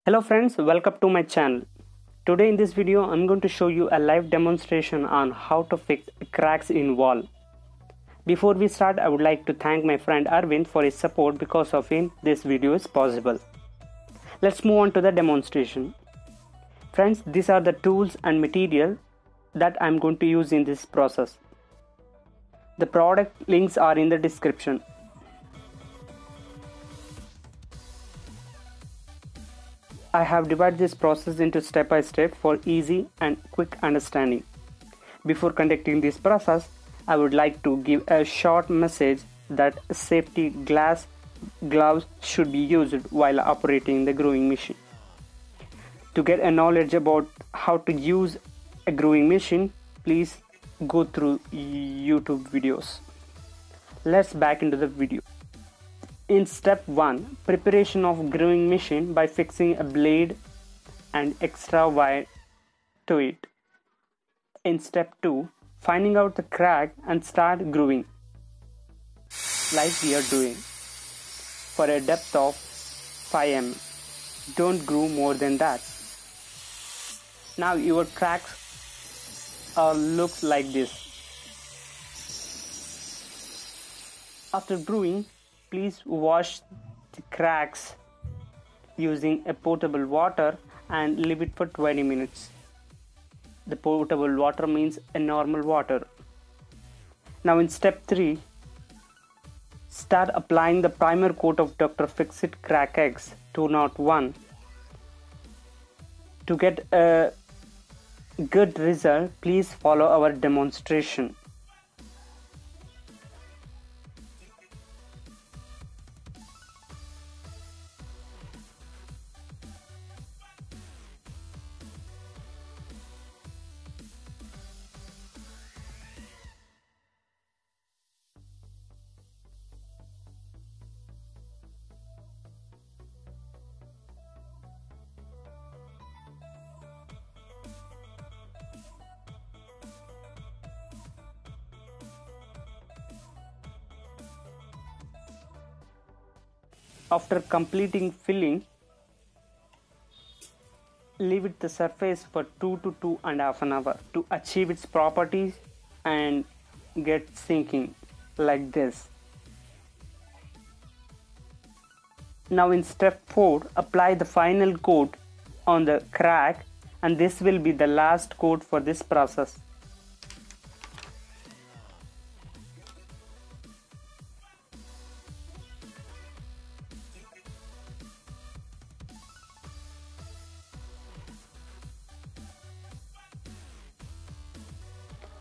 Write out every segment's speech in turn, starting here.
Hello friends, welcome to my channel. Today in this video I'm going to show you a live demonstration on how to fix cracks in wall. Before we start, I would like to thank my friend Arvind for his support. Because of him this video is possible. Let's move on to the demonstration. Friends, these are the tools and material that I'm going to use in this process. The product links are in the description. I have divided this process into step by step for easy and quick understanding. Before conducting this process, I would like to give a short message that safety gloves should be used while operating the growing machine. To get a knowledge about how to use a growing machine, please go through YouTube videos. Let's back into the video. In step 1, preparation of growing machine by fixing a blade and extra wire to it. In step 2, finding out the crack and start growing, like we are doing, for a depth of 5 mm. Don't grow more than that. Now your cracks looks like this. After growing, please wash the cracks using a potable water and leave it for 20 minutes. The potable water means a normal water. Now in step 3, start applying the primer coat of Dr. Fixit Crack X 201. To get a good result, please follow our demonstration. After completing filling, leave it the surface for 2 to 2.5 hours to achieve its properties and get sinking like this. Now in step 4, apply the final coat on the crack, and this will be the last coat for this process.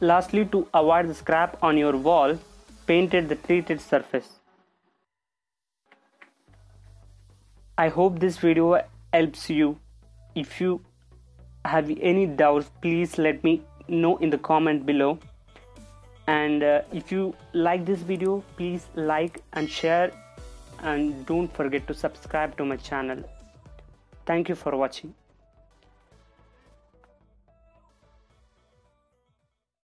Lastly, to avoid the scrap on your wall, painted the treated surface. I hope this video helps you. If you have any doubts, please let me know in the comment below. And if you like this video, please like and share, and don't forget to subscribe to my channel. Thank you for watching.